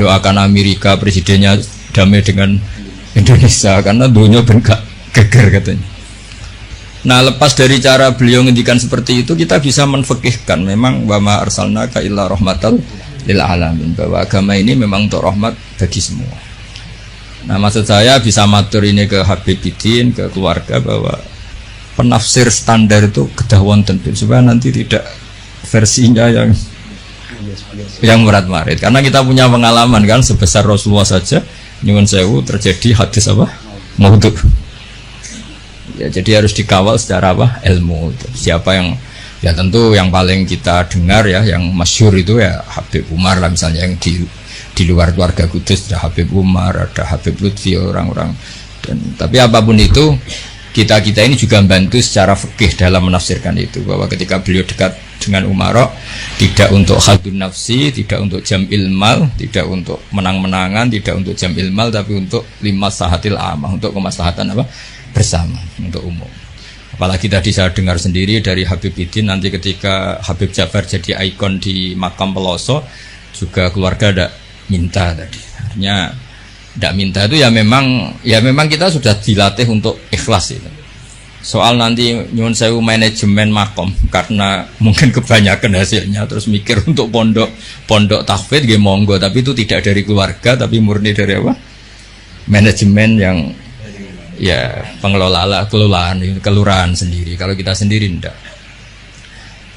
mendoakan Amerika presidennya damai dengan Indonesia karena dunia bengkak geger katanya. Nah, lepas dari cara beliau ngendikan seperti itu, kita bisa menfekihkan memang wa ma arsalnaka illa rahmatal lil alamin, bahwa agama ini memang untuk rahmat bagi semua. Nah, maksud saya bisa matur ini ke Habib Bidin, ke keluarga, bahwa penafsir standar itu kedah wonten supaya nanti tidak versinya yang murat-marit, karena kita punya pengalaman kan sebesar Rasulullah saja nyuwun sewu terjadi hadis apa maudhu ya, jadi harus dikawal secara apa ilmu. Siapa yang ya tentu yang paling kita dengar ya yang masyhur itu ya Habib Umar lah misalnya, yang di luar keluarga Kudus ada Habib Umar, ada Habib Lutfi, orang-orang. Dan tapi apapun itu kita ini juga membantu secara fikih dalam menafsirkan itu, bahwa ketika beliau dekat dengan Umaro tidak untuk khadun nafsi, tidak untuk jam ilmal, tidak untuk menang-menangan, tidak untuk jam ilmal, tapi untuk limaslahatil amah, untuk kemaslahatan apa bersama, untuk umum. Apalagi tadi saya dengar sendiri dari Habib Bidin, nanti ketika Habib Ja'far jadi ikon di makam Peloso juga keluarga ada minta tadi. Artinya tidak minta itu ya memang kita sudah dilatih untuk ikhlas itu. Soal nanti nyuwun sewu manajemen makom karena mungkin kebanyakan hasilnya terus mikir untuk pondok tahfidz nggih monggo, tapi itu tidak dari keluarga tapi murni dari apa? Manajemen yang ya kelolaan kelurahan sendiri. Kalau kita sendiri enggak.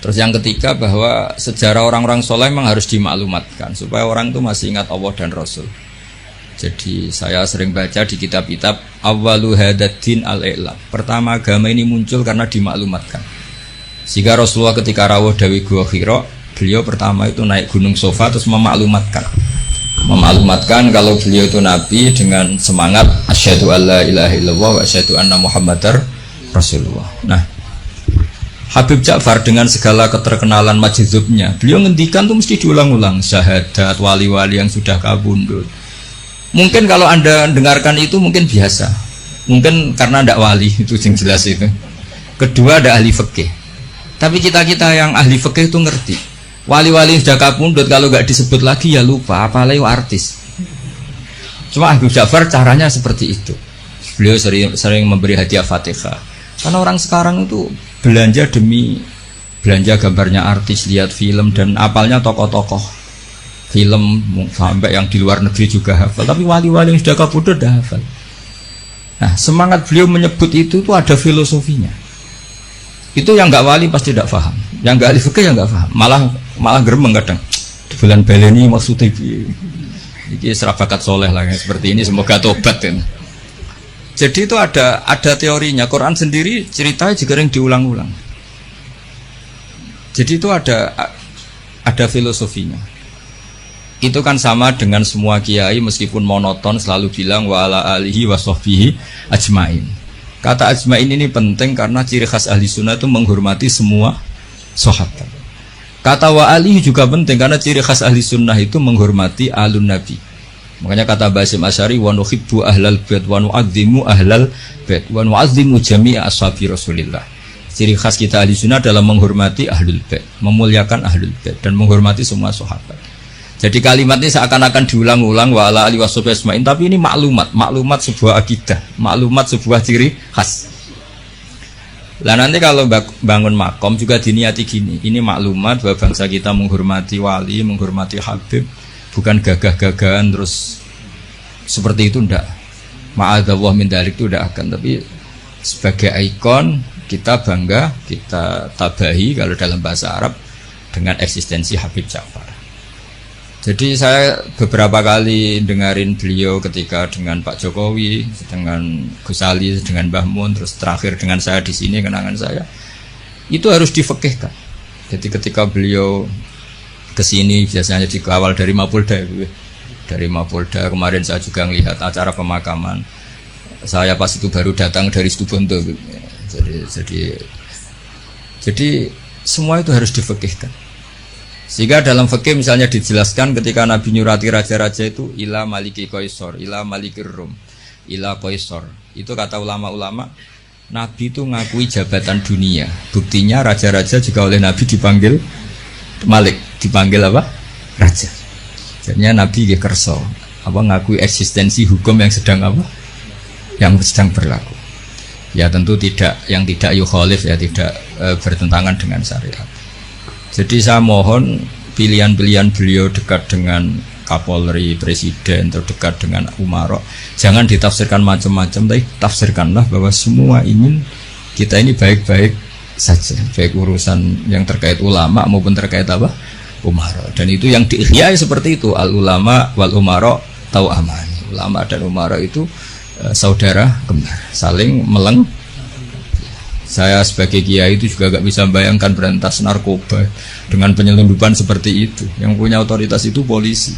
Terus yang ketiga bahwa sejarah orang-orang soleh memang harus dimaklumatkan supaya orang itu masih ingat Allah dan Rasul. Jadi saya sering baca di kitab-kitab awwalu hadaddin al-i'lam. Pertama agama ini muncul karena dimaklumatkan. Sehingga Rasulullah ketika rawuh dawi Gua Hira, beliau pertama itu naik gunung Sofa terus memaklumatkan kalau beliau itu nabi dengan semangat asyhadu alla ilaha illallah wa asyhadu anna muhammadar rasulullah. Nah, Habib Ja'far dengan segala keterkenalan majdzubnya, beliau ngendikan tuh mesti diulang-ulang syahadat wali-wali yang sudah kabundut. Mungkin kalau Anda dengarkan itu mungkin biasa, mungkin karena tidak wali, itu yang jelas itu. Kedua ada ahli fikih, tapi kita yang ahli fikih itu ngerti wali-wali sudah kabundut kalau nggak disebut lagi ya lupa, apalagi artis. Cuma Habib Ja'far caranya seperti itu. Beliau sering memberi hadiah Fatihah, karena orang sekarang itu belanja demi belanja gambarnya artis, lihat film dan apalnya tokoh-tokoh film sampai yang di luar negeri juga hafal, tapi wali-wali yang sudah kabudut dah hafal. Nah, semangat beliau menyebut itu ada filosofinya. Itu yang nggak wali pasti tidak paham, yang nggak ahli fikih yang nggak paham, malah geremeng kadang. Di bulan beleni maksudnya ini serabakat soleh lah yang seperti ini, semoga tobat kan. Jadi itu ada teorinya. Quran sendiri ceritanya juga yang diulang-ulang. Jadi itu ada filosofinya. Itu kan sama dengan semua kiai meskipun monoton selalu bilang wa ala alihi wa sahbihi ajmain. Kata ajmain ini penting karena ciri khas ahli sunnah itu menghormati semua sahabat. Kata wa alihi juga penting karena ciri khas ahli sunnah itu menghormati alun nabi. Makanya kata Basim Asy'ari wa nuhibbu ahlal bait wa nu'azzimu ahlal bait wa nu'azzimu jami'a ashabi Rasulillah. Ciri khas kita ahli sunnah adalah menghormati ahlul bait, memuliakan ahlul bait dan menghormati semua sahabat. Jadi kalimat ini seakan-akan diulang-ulang wa ala alihi washabihi ajmain, tapi ini maklumat sebuah akidah, maklumat sebuah ciri khas. Lah nanti kalau bangun makom juga diniati gini, ini maklumat bahwa bangsa kita menghormati wali, menghormati habib, bukan gagah-gagahan terus seperti itu ndak. Ma'adzallah min dzalik itu ndak akan, tapi sebagai ikon kita bangga, kita tabahi kalau dalam bahasa Arab dengan eksistensi Habib Ja'far. Jadi saya beberapa kali dengarin beliau ketika dengan Pak Jokowi, dengan Gus Ali, dengan Mbah Mun, terus terakhir dengan saya di sini, kenangan saya itu harus difekihkan. Jadi ketika beliau kesini biasanya dikawal dari Mapolda, kemarin saya juga melihat acara pemakaman. Saya pas itu baru datang dari Situbondo. Jadi semua itu harus difekihkan. Sehingga dalam fikih misalnya dijelaskan ketika Nabi nyurati raja-raja itu ila maliki qaisar, ila malikir rum, ila qaisar. Itu kata ulama-ulama, Nabi itu ngakui jabatan dunia. Buktinya raja-raja juga oleh Nabi dipanggil malik, dipanggil apa? Raja. Jadinya Nabi nggih kersa apa ngakui eksistensi hukum yang sedang apa? Yang sedang berlaku. Ya tentu tidak yang tidak yukhalif ya tidak bertentangan dengan syariat. Jadi saya mohon pilihan-pilihan beliau dekat dengan Kapolri, Presiden, atau dekat dengan Umaro, jangan ditafsirkan macam-macam, tapi tafsirkanlah bahwa semua ingin kita ini baik-baik saja, baik urusan yang terkait ulama maupun terkait apa? Umaro. Dan itu yang diihyai seperti itu, al ulama wal umaro tau aman. Ulama dan umaro itu saudara kembar, saling meleng. Saya sebagai kiai itu juga gak bisa bayangkan berantas narkoba dengan penyelundupan seperti itu. Yang punya otoritas itu polisi.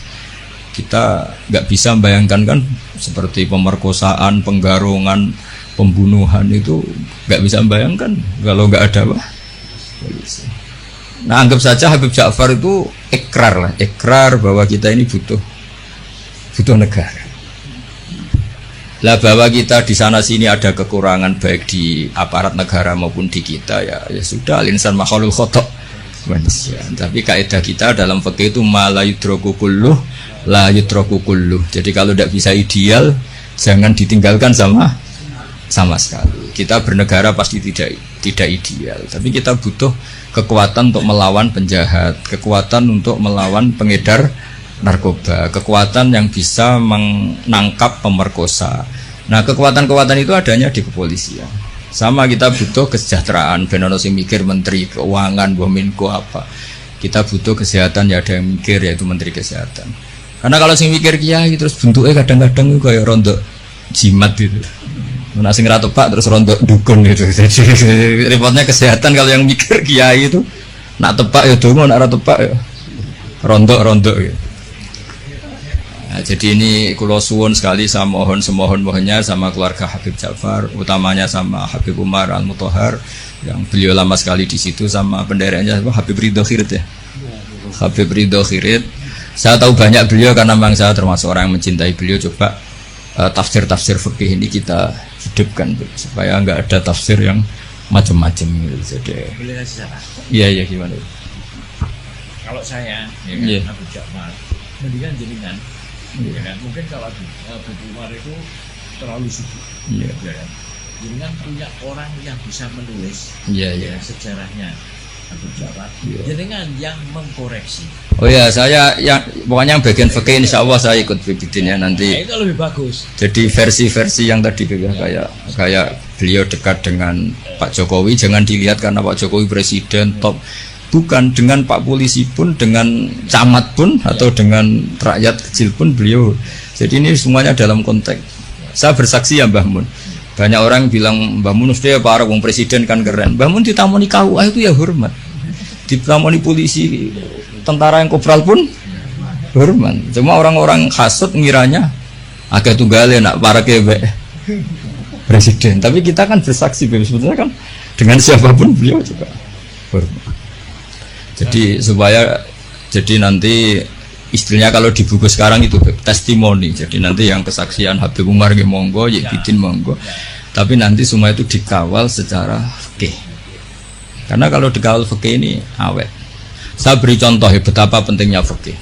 Kita gak bisa bayangkan kan seperti pemerkosaan, penggarungan, pembunuhan itu gak bisa bayangkan kalau gak ada apa? Polisi. Nah anggap saja Habib Ja'far itu ikrar bahwa kita ini butuh negara. Lah bahwa kita di sana sini ada kekurangan baik di aparat negara maupun di kita ya sudah al-insan makhlul khata' manusia. Tapi kaidah kita dalam fikih itu la yudraku kulluh la yudraku kulluh. Jadi kalau tidak bisa ideal jangan ditinggalkan sama sekali. Kita bernegara pasti tidak ideal, tapi kita butuh kekuatan untuk melawan penjahat, kekuatan untuk melawan pengedar narkoba, kekuatan yang bisa menangkap pemerkosa. Nah kekuatan-kekuatan itu adanya di kepolisian. Sama kita butuh kesejahteraan, benono sing mikir menteri keuangan, Menko apa. Kita butuh kesehatan ya ada yang mikir yaitu menteri kesehatan. Karena kalau sing mikir kiai terus bentuknya kadang-kadang kayak rondo jimat gitu. Nah sing ra tepak terus rondo dukun gitu. Jadi repotnya kesehatan kalau yang mikir kiai itu nak tepak ya dongo, nak ra tepak ya rondo gitu. Nah, jadi ini kulo suwun sekali saya mohon semohon-mohonnya sama keluarga Habib Ja'far, utamanya sama Habib Umar Al-Mutahhar yang beliau lama sekali di situ, sama pendereknya Habib Ridho Khirit ya. Habib Ridho Khirit. Saya tahu banyak beliau karena memang saya termasuk orang yang mencintai beliau. Coba tafsir-tafsir fikih ini kita hidupkan supaya enggak ada tafsir yang macam-macam gitu. Jadi boleh kasih saran? Iya gimana? Kalau saya ya kan Habib Ja'far mendingan jenengan. Ya kan? Mungkin kalau Habib Umar itu terlalu sibuk. Ya kan? Jangan punya orang yang bisa menulis sejarahnya Habib Ja'far. Jangan yang mengkoreksi. Oh ya, saya yang pokoknya yang bagian fikih insya Allah saya ikut bikinnya nanti. Nah, itu lebih bagus. Jadi versi-versi yang tadi kayak beliau dekat dengan Pak Jokowi, jangan dilihat karena Pak Jokowi presiden top. Bukan, dengan Pak Polisi pun, dengan camat pun, atau dengan rakyat kecil pun beliau. Jadi ini semuanya dalam konteks. Saya bersaksi ya Mbah Mun. Banyak orang bilang Mbah Mun sudah para wong presiden kan keren. Mbah Mun ditamoni KUA itu ya hormat. Ditamoni polisi, tentara yang kopral pun hormat. Cuma orang-orang hasut ngiranya agak tunggalnya nak para kebe presiden. Tapi kita kan bersaksi sebetulnya kan dengan siapapun beliau juga hormat. Jadi jadi nanti istilahnya kalau di buku sekarang itu testimoni. Jadi nanti yang kesaksian Habib Umar monggo, Yekidin monggo. Tapi nanti semua itu dikawal secara fikih. Karena kalau dikawal fikih ini awet. Saya beri contoh ya betapa pentingnya fikih.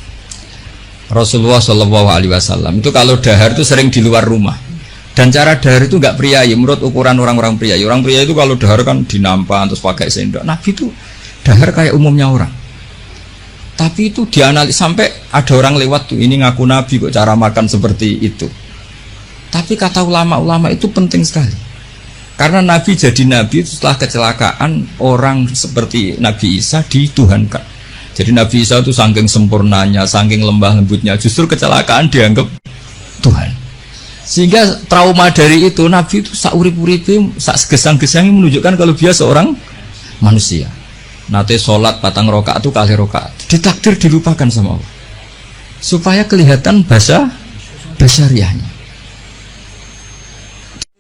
Rasulullah SAW itu kalau dahar itu sering di luar rumah. Dan cara dahar itu enggak priayi menurut ukuran orang-orang priayi. Orang priayi itu kalau dahar kan dinampan terus pakai sendok. Nabi itu dahar kayak umumnya orang. Tapi itu dianalisis sampai ada orang lewat tuh ini ngaku Nabi kok cara makan seperti itu. Tapi kata ulama-ulama itu penting sekali. Karena Nabi jadi Nabi setelah kecelakaan orang seperti Nabi Isa dituhankan. Jadi Nabi Isa itu saking sempurnanya, saking lembah lembutnya, justru kecelakaan dianggap Tuhan. Sehingga trauma dari itu Nabi itu sak urip-uripe, sak gesang-gesangnya menunjukkan kalau dia seorang manusia. Nanti sholat patang rokaat itu kali rokaat ditakdir dilupakan sama Allah supaya kelihatan basariahnya.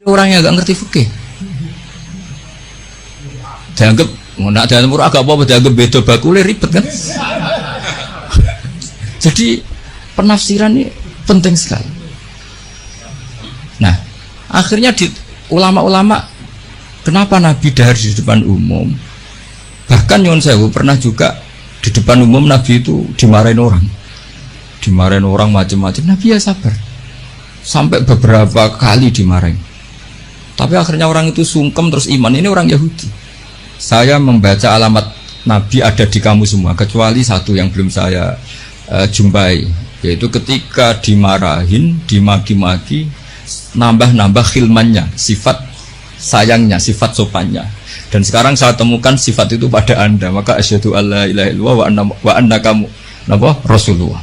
Orang yang agak ngerti fikih dianggap nak dalam murah agak apa dianggap beda bakule ribet kan. Jadi penafsiran ini penting sekali. Nah akhirnya ulama-ulama kenapa Nabi dahar di depan umum. Bahkan Nyon Sewu pernah juga di depan umum Nabi itu dimarahin orang. dimarahin orang macam-macam, Nabi ya sabar. Sampai beberapa kali dimarahin. Tapi akhirnya orang itu sungkem terus iman. Ini orang Yahudi. Saya membaca alamat Nabi ada di kamu semua, kecuali satu yang belum saya jumpai, yaitu ketika dimarahin, dimaki-maki, nambah-nambah khilmannya, sifat sayangnya, sifat sopannya. Dan sekarang saya temukan sifat itu pada Anda. Maka asyhadu alla ilaha illallah wa anna kamu Rasulullah.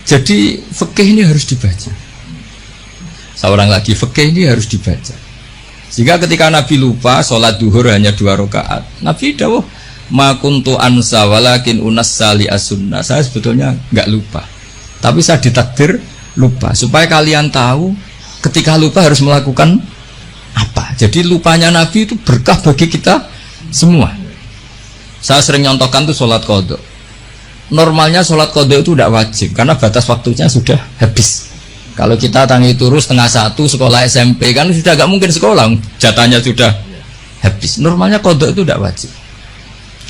Jadi fikih ini harus dibaca. Seorang lagi, fikih ini harus dibaca. Sehingga ketika Nabi lupa sholat duhur hanya 2 rakaat, Nabi dawuh ma kuntu ansa walakin unassali as-sunnah. Saya sebetulnya enggak lupa, tapi saya ditakdir lupa, supaya kalian tahu ketika lupa harus melakukan apa. Jadi lupanya Nabi itu berkah bagi kita semua. Saya sering nyontohkan tuh sholat qadha. Normalnya sholat qadha itu tidak wajib karena batas waktunya sudah habis. Kalau kita tangi turu 12:30 sekolah SMP kan sudah gak mungkin sekolah, jatahnya sudah habis. Normalnya qadha itu tidak wajib.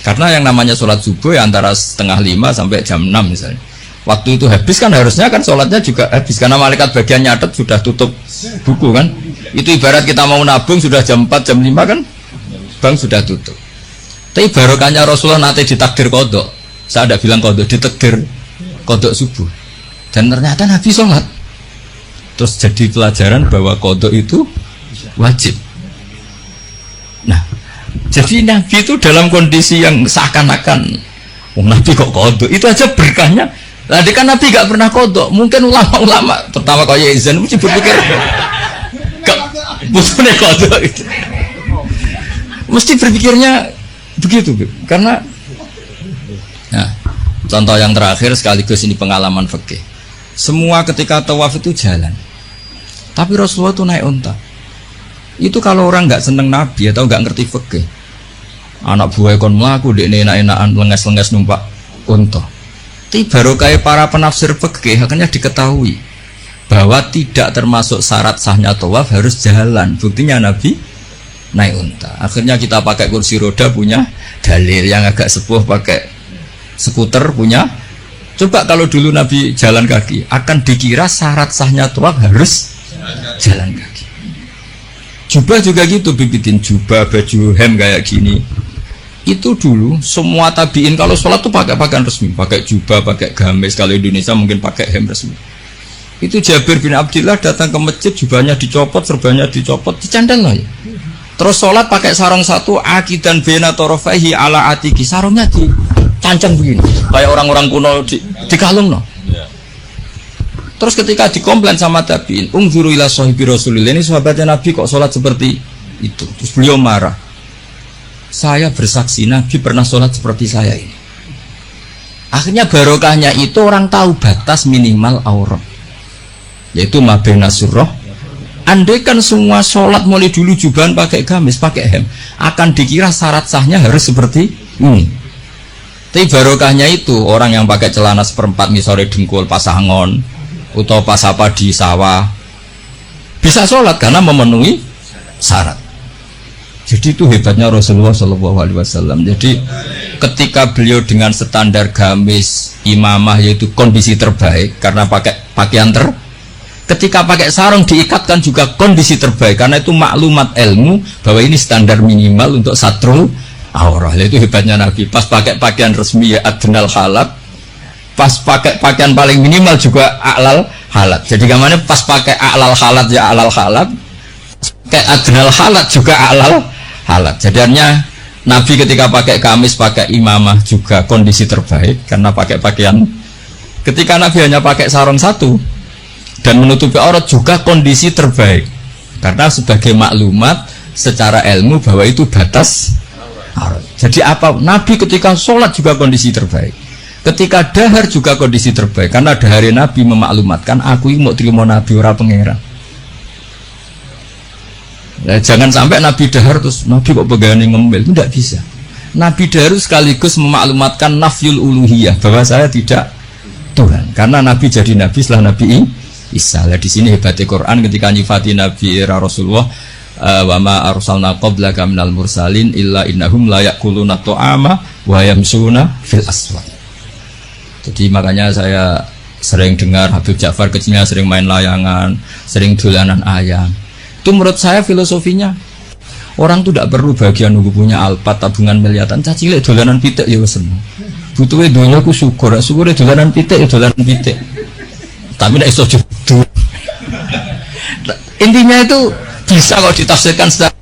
Karena yang namanya sholat subuh ya antara 4:30 sampai jam 6 misalnya. Waktu itu habis kan harusnya kan sholatnya juga habis karena malaikat bagian nyatet sudah tutup buku kan. Itu ibarat kita mau nabung sudah jam 4 jam 5 kan bank sudah tutup. Tapi barokahnya Rasulullah nanti ditakdir qadha. Saya tidak bilang qadha, ditakdir qadha subuh. Dan ternyata Nabi sholat. Terus jadi pelajaran bahwa qadha itu wajib. Nah, jadi Nabi itu dalam kondisi yang seakan-akan Nabi kok qadha, itu aja berkahnya. Tadi kan Nabi gak pernah qadha. Mungkin ulama-ulama terutama kayak Izan mesti berpikir butuhnya qadha itu. Mesti berpikirnya begitu, karena nah, contoh yang terakhir sekaligus ini pengalaman fikih. Semua ketika tawaf itu jalan, tapi Rasulullah itu naik unta. Itu kalau orang nggak seneng Nabi atau nggak ngerti fikih, anak buah kon melaku dek enak-enakan lengas-lengas numpak unta. Tapi barokah para penafsir fikih akhirnya diketahui bahwa tidak termasuk syarat sahnya tawaf harus jalan. Buktinya Nabi naik unta. Akhirnya kita pakai kursi roda punya dalil, yang agak sepuh pakai skuter punya. Coba kalau dulu Nabi jalan kaki, akan dikira syarat sahnya tawaf harus jalan kaki. Jubah juga gitu, bibitin jubah, baju hem kayak gini. Itu dulu semua tabiin kalau sholat tuh pakai pakaian resmi, pakai jubah, pakai gamis. Kalau Indonesia mungkin pakai hem resmi. Itu Jabir bin Abdillah datang ke masjid, jubahnya dicopot, serbannya dicopot, dicandal lah ya. Terus sholat pakai sarung satu, akidan bena torofaihi ala atiki, sarungnya dicancang begini, kayak orang-orang kuno di kalung no. Terus ketika dikomplain sama tabiin, ungzuru ila sahibi Rasulillah, ini sahabatnya Nabi kok sholat seperti itu. Terus beliau marah. Saya bersaksi Nabi pernah sholat seperti saya ini. Akhirnya barokahnya itu orang tahu batas minimal aurat, yaitu mabena surah. Andai kan semua sholat mulai dulu jubahan pakai gamis, pakai hem, akan dikira syarat sahnya harus seperti ini. Tapi barokahnya itu orang yang pakai celana seperempat misore dengkul pasangon atau pas apa di sawah bisa sholat karena memenuhi syarat. Jadi itu hebatnya Rasulullah SAW. Jadi ketika beliau dengan standar gamis imamah yaitu kondisi terbaik karena pakai pakaian ketika pakai sarung diikatkan juga kondisi terbaik karena itu maklumat ilmu bahwa ini standar minimal untuk satrul aurah. Itu hebatnya Nabi. Pas pakai pakaian resmi ya adnal halat, pas pakai pakaian paling minimal juga a'lal halat. Jadi gimana pas pakai a'lal halat ya a'lal halat, pakai adnal halat juga a'lal halat. Jadinya Nabi ketika pakai gamis, pakai imamah juga kondisi terbaik karena pakai pakaian. Ketika Nabi hanya pakai sarung satu dan menutupi aurat juga kondisi terbaik karena sebagai maklumat secara ilmu bahwa itu batas aurat. Jadi apa? Nabi ketika sholat juga kondisi terbaik, ketika dahar juga kondisi terbaik karena dahar Nabi memaklumatkan aku ini mau terima Nabi ora pangeran. Jangan sampai Nabi dahar terus Nabi kok pegawai ngembel, itu tidak bisa. Nabi dahar sekaligus memaklumatkan nafyul uluhiyah bahwa saya tidak Tuhan karena Nabi jadi Nabi setelah Nabi Isa. Di sini hebatnya Quran ketika nyifati Nabi era Rasulullah, wa ma arsalna qablaka minal mursalin illa innahum la ya'kuluna ta'ama wa yamsuna fil aswaq. Jadi makanya saya sering dengar Habib Ja'far kecilnya sering main layangan, sering dolanan ayam. Itu menurut saya filosofinya orang tuh tidak perlu bagian nunggu punya Alphard tabungan miliaran, cacile dolanan pitik ya seneng. Butuhnya dunia ku syukur dolanan pitik ya dolanan pitik. Tapi tidak iso jodoh. Intinya itu bisa kok ditafsirkan secara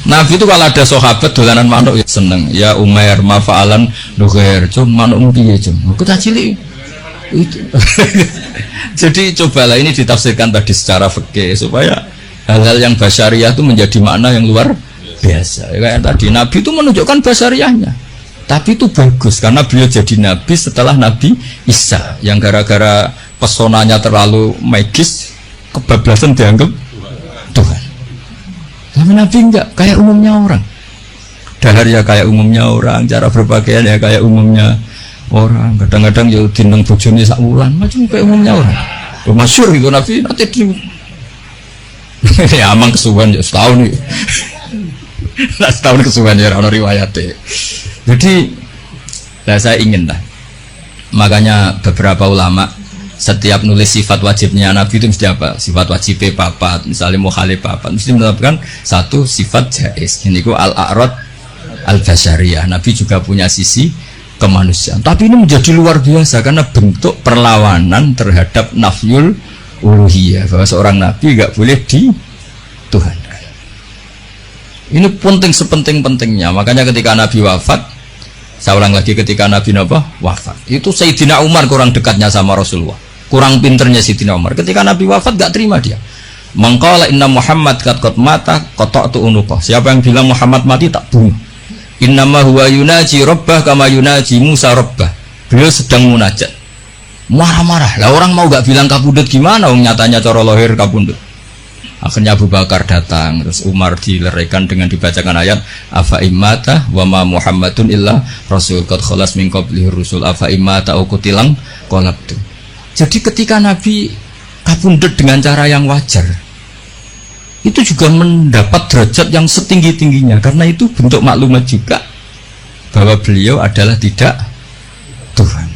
Nabi itu kalau ada sahabat dolanan manuk ya seneng. Ya Umair mafa'alan nuger, cuma manukmu piye cum? Aku tak cilik. Itu. Jadi cobalah ini ditafsirkan tadi secara fikih supaya hal-hal yang basyariah itu menjadi makna yang luar biasa. Kayak tadi Nabi itu menunjukkan basyariahnya. Tapi itu bagus karena beliau jadi Nabi setelah Nabi Isa yang gara-gara pesonanya terlalu magis, kebablasan dianggap Tuhan. Tapi Nabi enggak, kayak umumnya orang. Dahar ya kayak umumnya orang, cara berpakaian ya kayak umumnya orang. Kadang-kadang ya dineng bojone sak wulan, macam kayak umumnya orang. Masyhur itu Nabi nanti di ya amang kesuwen ya setahun nih. Nah, setahun kesuwen ya ana riwayate. Jadi saya ingin lah. Makanya beberapa ulama setiap nulis sifat wajibnya Nabi itu mesti apa? Sifat wajibnya papat, misalnya mukhalif papat, mesti menetapkan satu sifat jaiz. Ini ku al-a'rad al-basyariyah. Nabi juga punya sisi kemanusiaan. Tapi ini menjadi luar biasa karena bentuk perlawanan terhadap nafyul uluhiyah, bahwa seorang nabi enggak boleh dituhankan. Ini penting sepenting-pentingnya. Makanya ketika Nabi wafat, saya ulang lagi, ketika Nabi wafat, itu Sayyidina Umar kurang dekatnya sama Rasulullah, kurang pinternya Sayyidina Umar. Ketika Nabi wafat gak terima dia. Mangqala inna Muhammad qad mata qata'tu unuqah. Siapa yang bilang Muhammad mati tak bunuh. Innama huwa yunaji rabbah kama yunaji Musa rabbah. Beliau sedang munajat. Marah-marah. Lah orang mau gak bilang kabudut gimana? Wong nyatanya cara lahir kabudut. Akhirnya Abu Bakar datang, terus Umar dileraikan dengan dibacakan ayat afa immata wa ma Muhammadun illa rasul qad khalas min qablihi rusul afa immata au qutilang qalabtu. Jadi ketika Nabi kabundut dengan cara yang wajar, itu juga mendapat derajat yang setinggi-tingginya karena itu bentuk maklumat juga bahwa beliau adalah tidak Tuhan.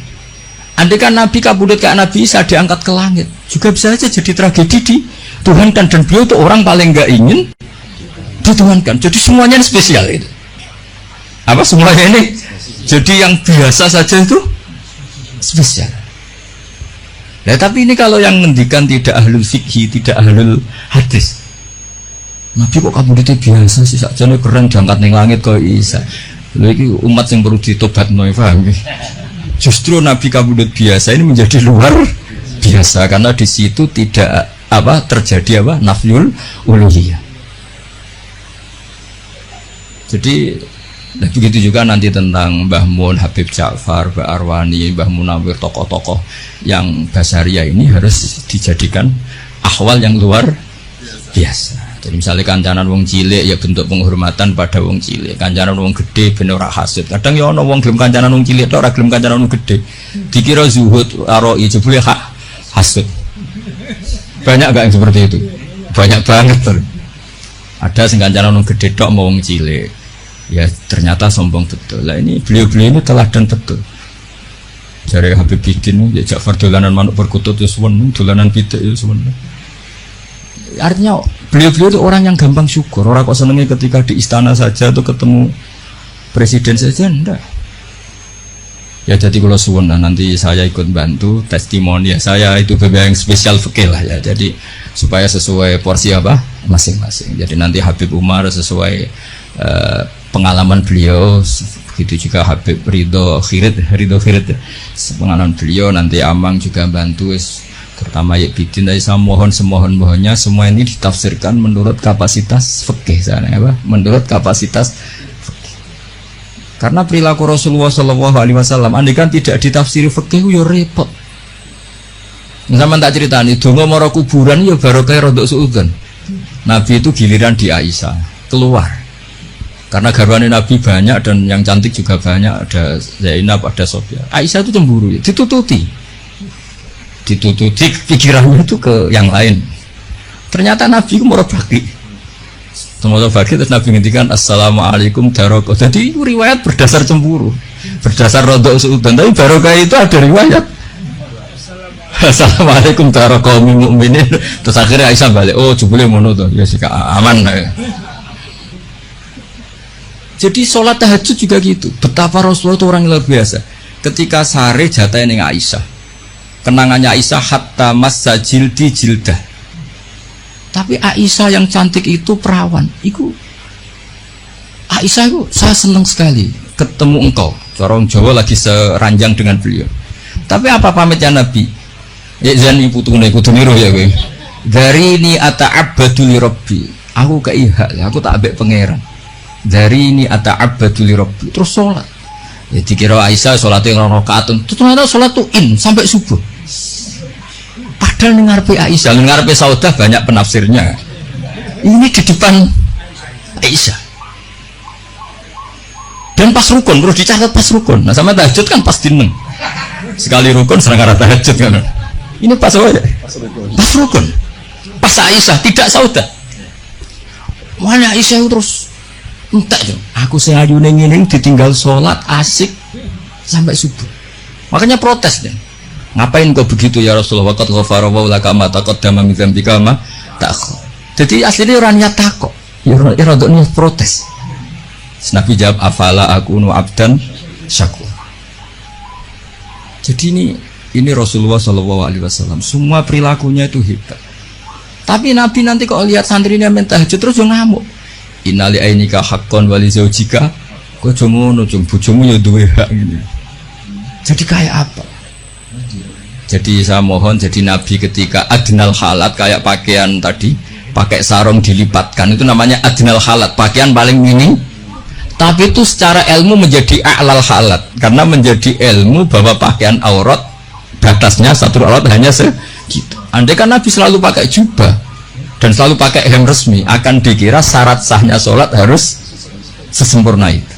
Andai kan Nabi kabundut kayak Nabi Isa diangkat ke langit, juga bisa saja jadi tragedi di Tuhan kan, dan beliau itu orang paling nggak ingin dituhankan. Jadi semuanya spesial itu. Apa semuanya ini? Jadi yang biasa saja itu spesial. Nah, tapi ini kalau yang ngendikan tidak ahlul fikih, tidak ahlul hadis. Nabi kok kabudutnya biasa sih, sakjane keren diangkat ning langit kok Isa. Lha iki umat yang perlu ditobatno, paham nggih? Justru Nabi kabudut biasa ini menjadi luar biasa karena di situ tidak terjadi nafyul uluhiyah. Jadi begitu juga nanti tentang Mbah Mun, Habib Ja'far, Mbah Arwani, Mbah Munawir, tokoh-tokoh yang basaria ini harus dijadikan ahwal yang luar biasa. Jadi misalnya kancanan wong cilik ya bentuk penghormatan pada wong cilik, kancanan wong gede ben ora hasud. Kadang ya ana wong gelem kancanan wong cilik ora gelem kancanan wong gede. Dikira zuhud aroi jebule hasud. Banyak gak yang seperti itu? Banyak banget tuh. Ada sing kancanan wong gede tok mau wong cilik. Ya ternyata sombong betul. Lah ini beliau-beliau ini teladan betul. Jare Habib Bidin ya Ja'far dolanan manuk perkutut ya suwen, dolanan pitik ya suwen. Artinya beliau-beliau itu orang yang gampang syukur. Orang kok senengnya ketika di istana saja atau ketemu presiden saja enggak. Ya jadi kalau suwun nanti saya ikut bantu testimoni ya, saya itu yang spesial fikih lah ya. Jadi supaya sesuai porsi masing-masing. Jadi nanti Habib Umar sesuai pengalaman beliau, begitu juga Habib Ridho Khirid pengalaman beliau, nanti Amang juga bantu terutama ya Bidin. Saya mohon semohon-mohonnya semua ini ditafsirkan menurut kapasitas fikih sana menurut kapasitas. Karena perilaku Rasulullah SAW andai kan tidak ditafsiri fikih yo repot. Zaman tak ceritani donga mara kuburan yo barokah rodok suudzon. Nabi itu giliran di Aisyah keluar. Karena garwane Nabi banyak dan yang cantik juga banyak, ada Zainab, ada Sofia. Aisyah itu cemburu, ditututi pikirannya itu ke yang lain. Ternyata Nabi itu mara baki. Semoga bagi terus Nabi ngendikan assalamualaikum daroko. Jadi itu riwayat berdasar cemburu, berdasar rodok suudzon. Tapi barokah itu ada riwayat Assalamualaikum taro kaum mukminin. Terus akhirnya Aisyah balik, oh jebule ngono to. Ya sik aman. Jadi sholat tahajud juga gitu. Betapa Rasulullah itu orang yang luar biasa. Ketika sare jatah ning Aisyah. Kenangannya Aisyah hatta massa jildi jildah. Tapi Aisyah yang cantik itu perawan. Aisyah itu saya senang sekali ketemu engkau. Orang Jawa lagi seranjang dengan beliau. Tapi apa pamitnya Nabi? Ya jangan putune niru ya kowe. Dari ini ata'abbadu li rabbi. Aku keiha, aku tak ambek pangeran. Dari ini ata'abbadu li rabbi. Terus sholat. Ya dikira Aisyah sholatnya rakaat. Ternyata sholat tuh sampai subuh. Padahal ngarepe Aisyah, ngarepe Saudah banyak penafsirnya. Ini di depan Aisyah. Dan pas rukun, terus dicatat pas rukun. Nah sama tahajud kan pas dineng. Sekali rukun serang arah tahajud kan. Ini pas apa ya? Pas rukun. Pas Aisyah, tidak Saudah. Mana Aisyah terus entek yo. Aku sing ayune ngene ditinggal sholat asik sampai subuh. Makanya protes dia. Ngapain kau begitu ya Rasulullah? Qad ghafara wa laka ma taqaddama min dzambika ma ta'akhkhar. Jadi aslinya orang niat takok. Ya rada niat protes. Nabi jawab afala akunu abdan syakur. Jadi ini Rasulullah SAW. Semua perilakunya itu hebat. Tapi Nabi nanti kalau lihat santrinya minta tahajud terus yang ngamuk. Innali ainika haqqan wali zaujika. Kok ngono cung bojomu ya duwe hak gini. Jadi kayak apa? Jadi saya mohon jadi Nabi ketika adnal halat kayak pakaian tadi, pakai sarung dilipatkan itu namanya adnal halat, pakaian paling minim. Tapi itu secara ilmu menjadi a'lal halat karena menjadi ilmu bahwa pakaian aurat batasnya satu aurat hanya segitu. Andai kan Nabi selalu pakai jubah dan selalu pakai hem resmi, akan dikira syarat sahnya sholat harus sesempurna itu.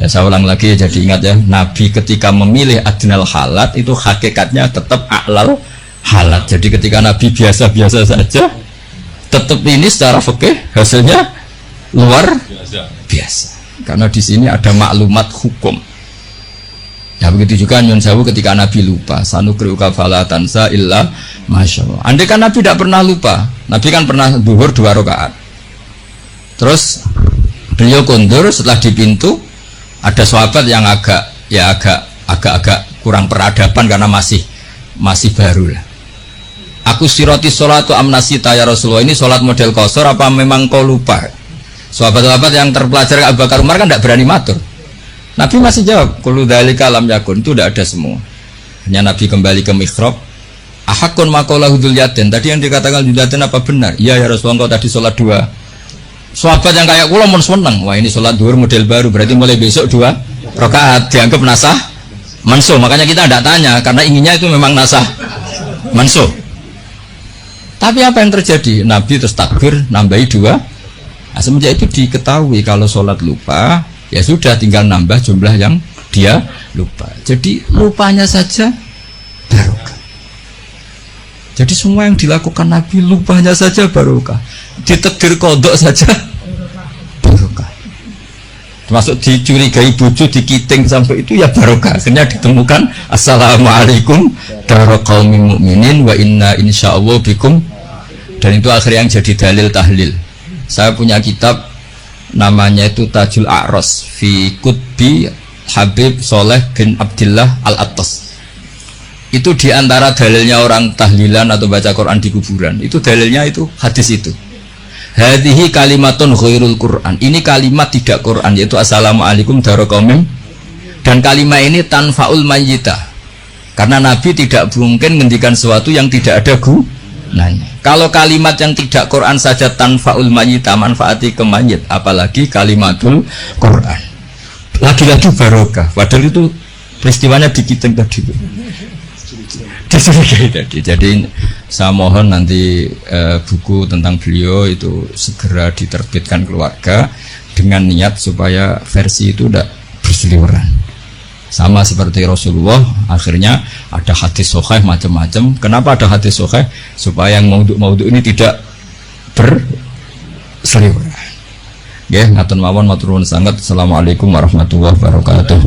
Ya, saya ulang lagi ya, jadi ingat ya, Nabi ketika memilih adnal halat itu hakikatnya tetap a'lal halat. Jadi ketika Nabi biasa-biasa saja, tetap ini secara fikih hasilnya luar biasa. Karena di sini ada maklumat hukum. Ya begitu juga nyun sewu ketika Nabi lupa, sanukriuka fala tansa illa masyaallah. Andai kan Nabi tidak pernah lupa, Nabi kan pernah zuhur 2 rakaat. Terus beliau kondur setelah di pintu ada sahabat yang agak kurang peradaban karena masih baru lah. Aku siroti sholatu amnasita ya Rasulullah, ini sholat model qasar apa memang kau lupa? Sahabat-sahabat yang terpelajar Abu Bakar Umar kan tidak berani matur. Nabi masih jawab, kullu dzalika lam yakun, itu tidak ada semua. Hanya Nabi kembali ke mihrab. Ahakun maqalahu dzulyatin, tadi yang dikatakan dzulyatin apa benar? Iya ya Rasulullah, engkau tadi sholat 2. Sahabat yang kayak kula mun seneng, wah ini sholat duhur model baru, berarti mulai besok 2 rakaat dianggap nasah mansuh. Makanya kita tidak tanya karena inginnya itu memang nasah mansuh. Tapi apa yang terjadi? Nabi terus takbir nambahi 2. Nah, semenjak itu diketahui kalau sholat lupa, ya sudah tinggal nambah jumlah yang dia lupa. Jadi lupanya saja barokah. Jadi semua yang dilakukan Nabi lupanya saja barokah. Ditakdir kodok saja barokah. Termasuk dicurigai bojo, dikiting sampai itu ya barokah. Akhirnya ditemukan assalamualaikum daraqaumin mu'minin wa inna insyaallah bikum. Dan itu akhirnya yang jadi dalil tahlil. Saya punya kitab namanya itu Tajul A'ros fi Qutbi Habib Soleh bin Abdillah Al-Attas. Itu diantara dalilnya orang tahlilan atau baca Quran di kuburan. Itu dalilnya itu hadis itu. Hadhihi kalimatun ghairul Quran. Ini kalimat tidak Quran, yaitu assalamualaikum daraqaumin. Dan kalimat ini tanfaul mayyita. Karena Nabi tidak mungkin ngendikan sesuatu yang tidak ada gunanya. Kalau kalimat yang tidak Quran saja tanfaul mayyita, manfaati ke mayit, apalagi kalimatul Quran. Lagi-lagi barokah. Padahal itu peristiwanya dikiting tadi. Dicurigai tadi. Jadi saya mohon nanti buku tentang beliau itu segera diterbitkan keluarga dengan niat supaya versi itu tidak berseliweran. Sama seperti Rasulullah, akhirnya ada hadis sahih macam-macam. Kenapa ada hadis sahih? Supaya yang maudhu ini tidak berseliweran. Ya, ngaten mawon matur nuwun sanget. Assalamualaikum warahmatullahi wabarakatuh.